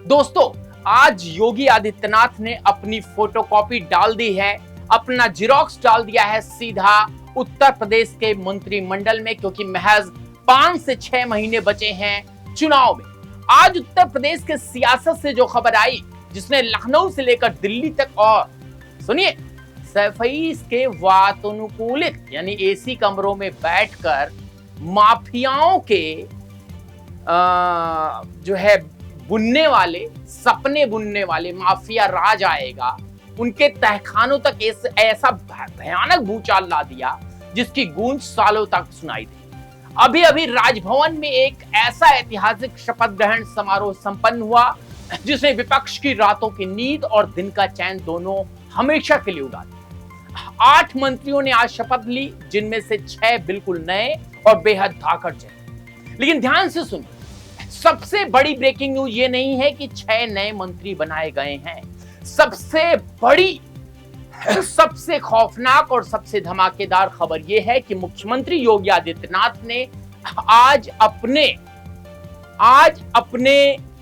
दोस्तों, आज योगी आदित्यनाथ ने अपनी फोटोकॉपी डाल दी है, अपना जिरोक्स डाल दिया है सीधा उत्तर प्रदेश के मंत्रिमंडल में, क्योंकि महज 5 से 6 महीने बचे हैं चुनाव में। आज उत्तर प्रदेश के सियासत से जो खबर आई, जिसने लखनऊ से लेकर दिल्ली तक, और सुनिए, सैफईस के वातानुकूलित यानी एसी कमरों में बैठकर माफियाओं के जो है बुनने वाले, सपने बुनने वाले माफिया राज आएगा, उनके तहखानों तक ऐसा भयानक भूचाल ला दिया जिसकी गूंज सालों तक सुनाई दी। अभी अभी राजभवन में एक ऐसा ऐतिहासिक शपथ ग्रहण समारोह संपन्न हुआ जिसने विपक्ष की रातों की नींद और दिन का चैन दोनों हमेशा के लिए उड़ा दिया। 8 मंत्रियों ने आज शपथ ली, जिनमें से 6 बिल्कुल नए और बेहद धाकड़ जैसे। लेकिन ध्यान से सुनिए, सबसे बड़ी ब्रेकिंग न्यूज ये नहीं है कि 6 नए मंत्री बनाए गए हैं। सबसे बड़ी, सबसे खौफनाक और सबसे धमाकेदार खबर यह है कि मुख्यमंत्री योगी आदित्यनाथ ने आज अपने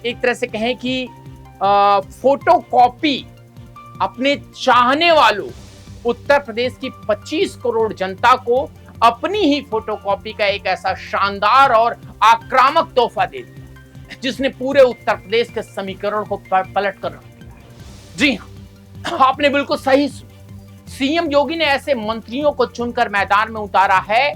एक तरह से कहें कि फोटोकॉपी अपने चाहने वालों, उत्तर प्रदेश की 25 करोड़ जनता को अपनी ही फोटोकॉपी का एक ऐसा शानदार और आक्रामक तोहफा दे दिया जिसने पूरे उत्तर प्रदेश के समीकरण को पलट कर रख दिया। जी हां, आपने बिल्कुल सही सुना। सीएम योगी ने ऐसे मंत्रियों को चुनकर मैदान में उतारा है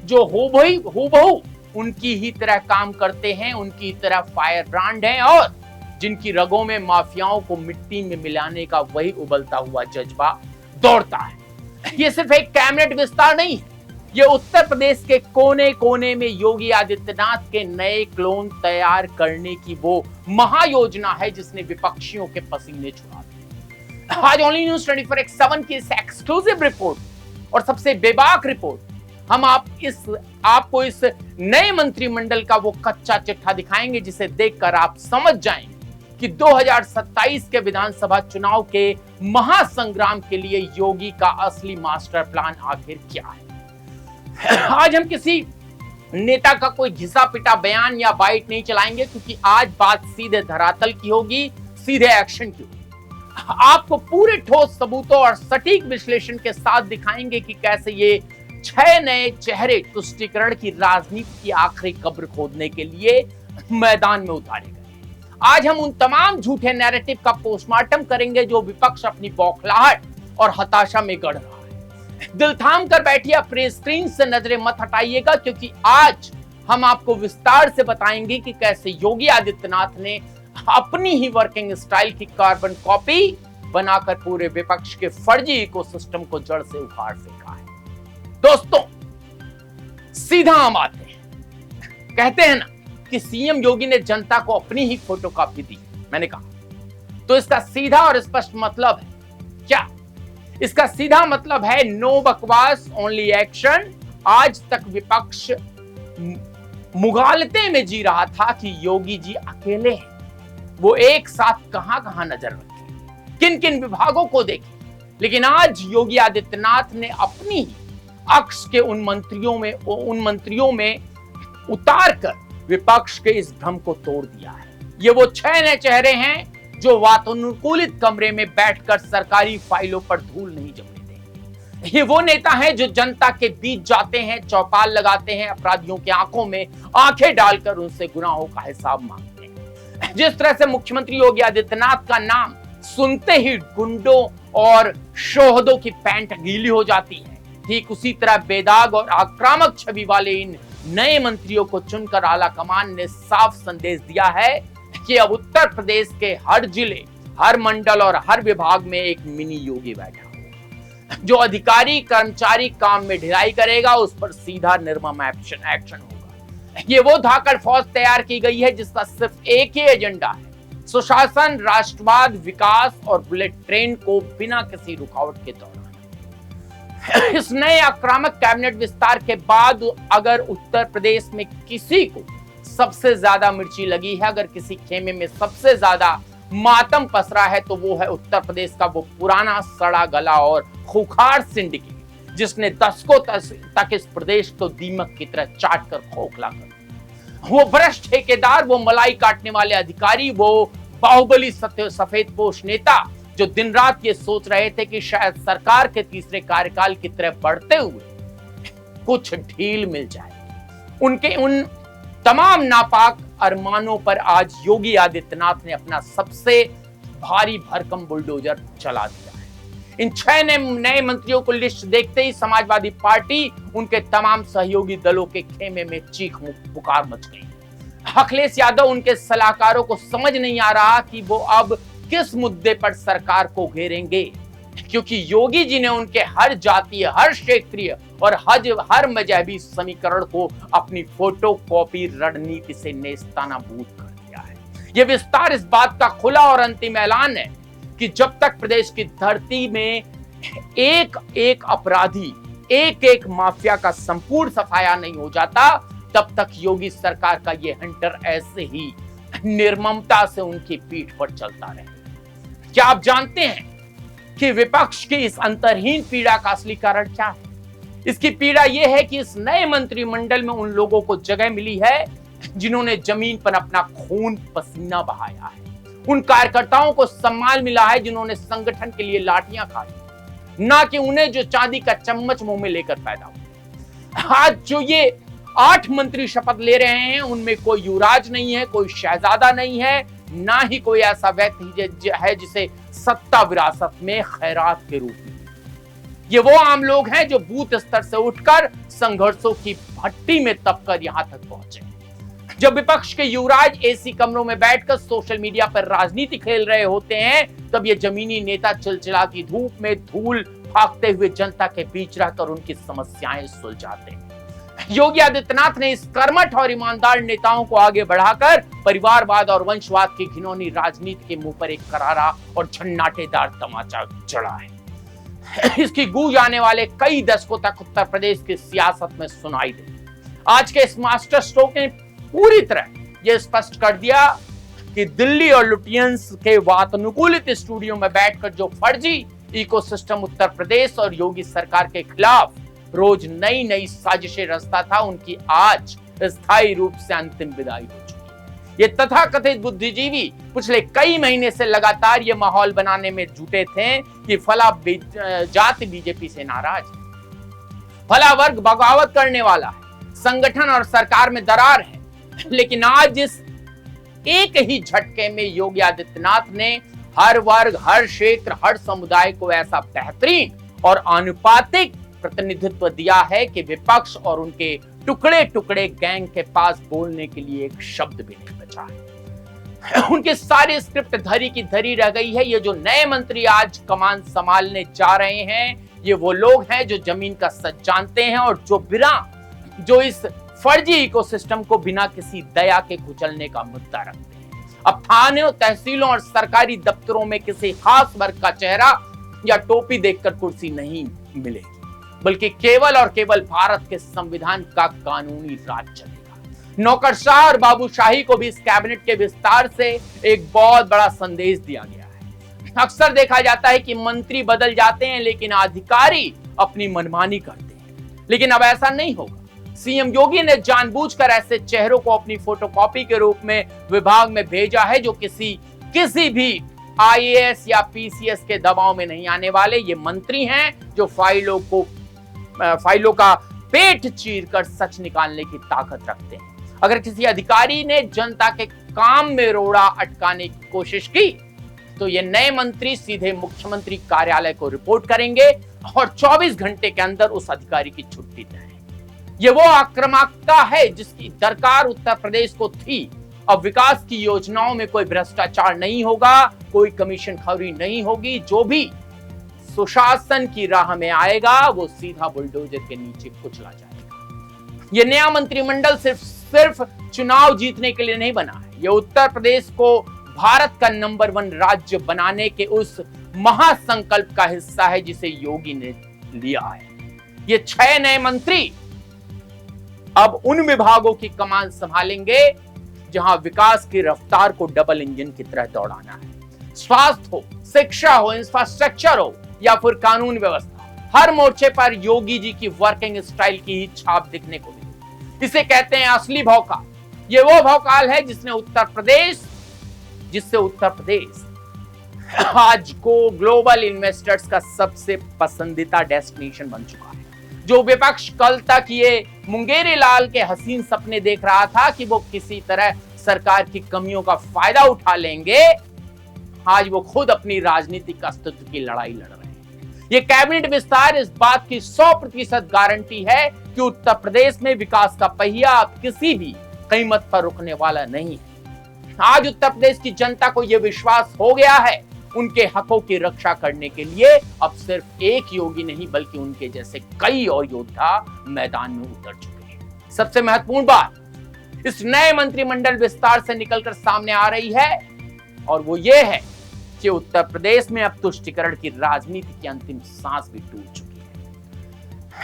जो हूबहू उनकी ही तरह काम करते हैं, उनकी ही तरह फायर ब्रांड हैं, और जिनकी रगों में माफियाओं को मिट्टी में मिलाने का वही उबलता हुआ जज्बा दौड़ता है। ये सिर्फ एक कैबिनेट विस्तार नहीं है, ये उत्तर प्रदेश के कोने कोने में योगी आदित्यनाथ के नए क्लोन तैयार करने की वो महायोजना है जिसने विपक्षियों के पसीने छुड़ा दिए। आज ओनली न्यूज़ 24x7 की इस एक्सक्लूसिव रिपोर्ट और सबसे बेबाक रिपोर्ट हम आपको इस नए मंत्रिमंडल का वो कच्चा चिट्ठा दिखाएंगे जिसे देखकर आप समझ जाएंगे कि 2027 के विधानसभा चुनाव के महासंग्राम के लिए योगी का असली मास्टर प्लान आखिर क्या है। आज हम किसी नेता का कोई घिसा पिटा बयान या बाइट नहीं चलाएंगे, क्योंकि आज बात सीधे धरातल की होगी, सीधे एक्शन की होगी। आपको पूरे ठोस सबूतों और सटीक विश्लेषण के साथ दिखाएंगे कि कैसे ये 6 नए चेहरे तुष्टीकरण की राजनीति की आखिरी कब्र खोदने के लिए मैदान में उतारे गए। आज हम उन तमाम झूठे नैरेटिव का पोस्टमार्टम करेंगे जो विपक्ष अपनी बौखलाहट और हताशा में गढ़ रहा है। दिल थाम कर बैठिए, अपने स्क्रीन से नजरें मत हटाइएगा, क्योंकि आज हम आपको विस्तार से बताएंगे कि कैसे योगी आदित्यनाथ ने अपनी ही वर्किंग स्टाइल की कार्बन कॉपी बनाकर पूरे विपक्ष के फर्जी इकोसिस्टम को जड़ से उखाड़ फेंका है। दोस्तों, सीधा हम आते हैं। कहते हैं ना कि सीएम योगी ने जनता को अपनी ही फोटोकॉपी दी। मैंने कहा तो इसका सीधा और स्पष्ट मतलब है क्या? इसका सीधा मतलब है नो बकवास, ओनली एक्शन। आज तक विपक्ष मुगालते में जी रहा था कि योगी जी अकेले हैं, वो एक साथ कहां नजर रखें, किन किन विभागों को देखें। लेकिन आज योगी आदित्यनाथ ने अपनी ही अक्ष के उन मंत्रियों में उतार कर विपक्ष के इस भ्रम को तोड़ दिया है। ये वो 6 नए चेहरे हैं जो वातानुकूलित कमरे में बैठकर सरकारी फाइलों पर धूल नहीं जमने देंगे। ये वो नेता हैं जो जनता के बीच जाते हैं, चौपाल लगाते हैं, अपराधियों की आंखों में आंखें डालकर उनसे गुनाहों का हिसाब मांगते हैं। जिस तरह से मुख्यमंत्री योगी आदित्यनाथ का नाम सुनते ही गुंडों और शोहदों की पैंट गीली हो जाती है, ठीक उसी तरह बेदाग और आक्रामक छवि वाले इन नए मंत्रियों को चुनकर आला कमान ने साफ संदेश दिया है कि अब उत्तर प्रदेश के हर जिले, हर मंडल और हर विभाग में एक मिनी योगी बैठा होगा। जो अधिकारी कर्मचारी काम में ढिलाई करेगा, उस पर सीधा निर्मम एक्शन होगा। ये वो धाकड़ फौज तैयार की गई है जिसका सिर्फ एक ही एजेंडा है, सुशासन, राष्ट्रवाद, विकास और बुलेट ट्रेन को बिना किसी रुकावट के दौरान। इस नए आक्रामक कैबिनेट विस्तार के बाद अगर उत्तर प्रदेश में किसी को सबसे ज्यादा मिर्ची लगी है, अगर किसी खेमे में सबसे ज्यादा मातम पसरा है, तो वो है उत्तर प्रदेश का वो पुराना सड़ा गला और खूंखार सिंडिकेट जिसने दशकों तक इस प्रदेश को दीमक की तरह चाट कर खोखला कर। वो भ्रष्ट ठेकेदार, वो मलाई काटने वाले अधिकारी, वो बाहुबली सफेदपोश नेता जो दिन रात ये सोच रहे थे कि शायद सरकार के तीसरे कार्यकाल की तरह बढ़ते हुए कुछ ढील मिल जाए, उनके उन तमाम नापाक अरमानों पर आज योगी आदित्यनाथ ने अपना सबसे भारी भरकम बुलडोजर चला दिया है। इन 6 नए मंत्रियों को लिस्ट देखते ही समाजवादी पार्टी, उनके तमाम सहयोगी दलों के खेमे में चीख पुकार मच गई। अखिलेश यादव उनके सलाहकारों को समझ नहीं आ रहा कि वो अब किस मुद्दे पर सरकार को घेरेंगे, क्योंकि योगी जी ने उनके हर जातीय, हर क्षेत्रीय और हर मजहबी समीकरण को अपनी फोटोकॉपी रणनीति से नेस्तनाबूद कर दिया है। यह विस्तार इस बात का खुला और अंतिम ऐलान है कि जब तक प्रदेश की धरती में एक एक अपराधी, एक एक माफिया का संपूर्ण सफाया नहीं हो जाता, तब तक योगी सरकार का ये हंटर ऐसे ही निर्ममता से उनकी पीठ पर चलता रहे। क्या आप जानते हैं कि विपक्ष की इस अंतरहीन पीड़ा का असली कारण क्या है? इसकी पीड़ा यह है कि इस नए मंत्रिमंडल में उन लोगों को जगह मिली है जिन्होंने जमीन पर अपना खून पसीना बहाया है। उन कार्यकर्ताओं को सम्मान मिला है जिन्होंने संगठन के लिए लाठियां खाई, ना कि उन्हें जो चांदी का चम्मच मुंह में लेकर पैदा हुए। आज जो ये 8 मंत्री शपथ ले रहे हैं, उनमें कोई युवराज नहीं है, कोई शहजादा नहीं है, ना ही कोई ऐसा व्यक्ति है जिसे सत्ता विरासत में खैरात के रूप में। ये वो आम लोग हैं जो बूथ स्तर से उठकर संघर्षों की भट्टी में तपकर यहां तक पहुंचे। जब विपक्ष के युवराज एसी कमरों में बैठकर सोशल मीडिया पर राजनीति खेल रहे होते हैं, तब ये जमीनी नेता चिलचिलाती धूप में धूल फाकते हुए जनता के बीच रहकर उनकी समस्याएं सुलझाते हैं। योगी आदित्यनाथ ने इस कर्मठ और ईमानदार नेताओं को आगे बढ़ाकर परिवारवाद और वंशवाद की घिनौनी राजनीति के मुंह पर एक करारा और झन्नाटेदार तमाचा जड़ा है। इसकी गूंज आने वाले कई दशकों तक उत्तर प्रदेश की सियासत में सुनाई दी। आज के इस मास्टर स्ट्रोक ने पूरी तरह यह स्पष्ट कर दिया कि दिल्ली और लुटियंस के वातानुकूलित स्टूडियो में बैठकर जो फर्जी इकोसिस्टम उत्तर प्रदेश और योगी सरकार के खिलाफ रोज नई नई साजिशें रचता था, उनकी आज स्थायी रूप से अंतिम विदाई हो चुकी है। ये तथाकथित बुद्धिजीवी पिछले कई महीने से लगातार ये माहौल बनाने में जुटे थे कि फला जाति बीजेपी से नाराज है, फला वर्ग बगावत करने वाला है, संगठन और सरकार में दरार है। लेकिन आज इस एक ही झटके में योगी आदित्यनाथ ने हर वर्ग, हर क्षेत्र, हर समुदाय को ऐसा बेहतरीन और आनुपातिक प्रतिनिधित्व दिया है कि विपक्ष और उनके टुकड़े टुकड़े गैंग के पास बोलने के लिए एक शब्द भी नहीं बचा है। उनकी सारी स्क्रिप्ट धरी की धरी रह गई है। ये जो नए मंत्री आज कमान संभालने जा रहे हैं, ये वो लोग हैं जो जमीन का सच जानते हैं और जो इस फर्जी इकोसिस्टम को बिना किसी दया के कुचलने का मुद्दा रखते हैं। अब थानों, तहसीलों और सरकारी दफ्तरों में किसी खास वर्ग का चेहरा या टोपी देखकर कुर्सी नहीं मिलेगी, बल्कि केवल और केवल भारत के संविधान का कानूनी राज चलेगा। नौकरशाह और बाबूशाही को भी इस कैबिनेट के विस्तार से एक बहुत बड़ा संदेश दिया गया है। अक्सर देखा जाता है कि मंत्री बदल जाते हैं लेकिन अधिकारी अपनी मनमानी करते हैं, लेकिन अब ऐसा नहीं होगा। सीएम योगी ने जानबूझकर ऐसे चेहरों को अपनी फोटोकॉपी के रूप में विभाग में भेजा है जो किसी भी आईएएस या पीसीएस के दबाव में नहीं आने वाले। ये मंत्री हैं जो फाइलों का पेट चीरकर सच निकालने की ताकत रखते हैं। अगर किसी अधिकारी ने जनता के काम में रोड़ा अटकाने की कोशिश की तो ये नए मंत्री सीधे मुख्यमंत्री कार्यालय को रिपोर्ट करेंगे और 24 घंटे के अंदर उस अधिकारी की छुट्टी देंगे। ये वो आक्रामकता है जिसकी दरकार उत्तर प्रदेश को थी। अब विकास की योजनाओं में कोई भ्रष्टाचार नहीं होगा, कोई कमीशन खौरी नहीं होगी। जो भी सुशासन की राह में आएगा वो सीधा बुलडोजर के नीचे कुचला जाएगा। ये नया मंत्रिमंडल सिर्फ चुनाव जीतने के लिए नहीं बना है। ये उत्तर प्रदेश को भारत का नंबर 1 राज्य बनाने के उस महासंकल्प का हिस्सा है जिसे योगी ने लिया है। ये 6 नए मंत्री अब उन विभागों की कमान संभालेंगे जहां विकास की रफ्तार को डबल इंजन की तरह दौड़ाना है। स्वास्थ्य हो, शिक्षा हो, इंफ्रास्ट्रक्चर हो या फिर कानून व्यवस्था, हर मोर्चे पर योगी जी की वर्किंग स्टाइल की ही छाप दिखने को मिली। इसे कहते हैं असली भौकाल। ये वो भौकाल है जिसने उत्तर प्रदेश जिससे उत्तर प्रदेश आज को ग्लोबल इन्वेस्टर्स का सबसे पसंदीदा डेस्टिनेशन बन चुका है। जो विपक्ष कल तक ये मुंगेरी लाल के हसीन सपने देख रहा था कि वो किसी तरह सरकार की कमियों का फायदा उठा लेंगे, आज वो खुद अपनी राजनीतिक अस्तित्व की लड़ाई लड़ रहे हैं। ये कैबिनेट विस्तार इस बात की 100% गारंटी है कि उत्तर प्रदेश में विकास का पहिया अब किसी भी कीमत पर रुकने वाला नहीं है। आज उत्तर प्रदेश की जनता को यह विश्वास हो गया है, उनके हकों की रक्षा करने के लिए अब सिर्फ एक योगी नहीं बल्कि उनके जैसे कई और योद्धा मैदान में उतर चुके हैं। सबसे महत्वपूर्ण बात इस नए मंत्रिमंडल विस्तार से निकलकर सामने आ रही है और वो ये है कि उत्तर प्रदेश में अब तुष्टीकरण की राजनीति की अंतिम सांस भी टूट चुकी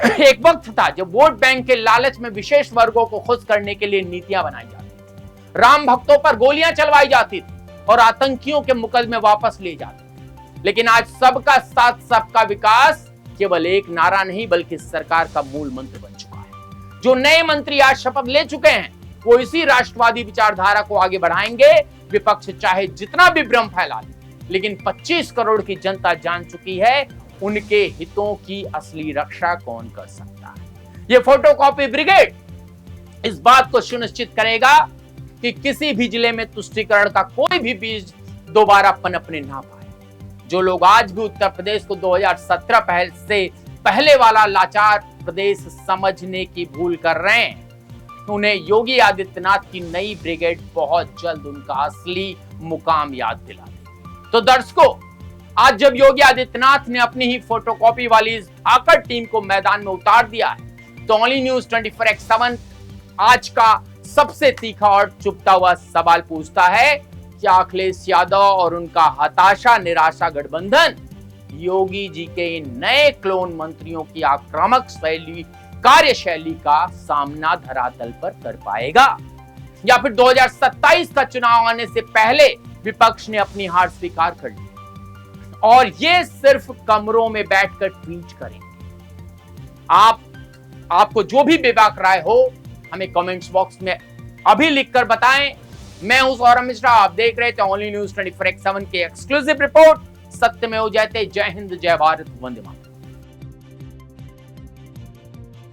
है। एक वक्त था जब वोट बैंक के लालच में विशेष वर्गों को खुश करने के लिए नीतियां बनाई जाती थी, राम भक्तों पर गोलियां चलवाई जाती थी और आतंकियों के मुकदमे वापस लिए जाते थे। लेकिन आज सबका साथ सबका विकास केवल एक नारा नहीं बल्कि सरकार का मूल मंत्र बन चुका है। जो नए मंत्री आज शपथ ले चुके हैं वो इसी राष्ट्रवादी विचारधारा को आगे बढ़ाएंगे। विपक्ष चाहे जितना भी भ्रम फैला ले, लेकिन 25 करोड़ की जनता जान चुकी है उनके हितों की असली रक्षा कौन कर सकता है। ये फोटोकॉपी ब्रिगेड इस बात को सुनिश्चित करेगा कि किसी भी जिले में तुष्टीकरण का कोई भी बीज दोबारा पनपने ना पाए। जो लोग आज भी उत्तर प्रदेश को 2017 से पहले वाला लाचार प्रदेश समझने की भूल कर रहे हैं, उन्हें योगी आदित्यनाथ की नई ब्रिगेड बहुत जल्द उनका असली मुकाम याद दिला देगी। तो दर्शकों, आज जब योगी आदित्यनाथ ने अपनी ही फोटोकॉपी वाली इस आकर टीम को मैदान में उतार दिया है, तो ओनली न्यूज 24x7 आज का सबसे तीखा और चुभता हुआ सवाल पूछता है, क्या अखिलेश यादव और उनका हताशा निराशा गठबंधन योगी जी के इन नए क्लोन मंत्रियों की आक्रामक कार्यशैली का सामना धरातल पर कर पाएगा, या फिर 2027 का चुनाव आने से पहले विपक्ष ने अपनी हार स्वीकार कर ली और ये सिर्फ कमरों में बैठकर ट्वीट करेंगे। आपको जो भी बेबाक राय हो हमें कमेंट्स बॉक्स में अभी लिखकर बताएं। मैं हूं सौरभ मिश्रा, आप देख रहे थे ओनली न्यूज 24x7 की एक्सक्लूसिव रिपोर्ट सत्यमेव जयते। जय हिंद, जय भारत, वंदे मातरम।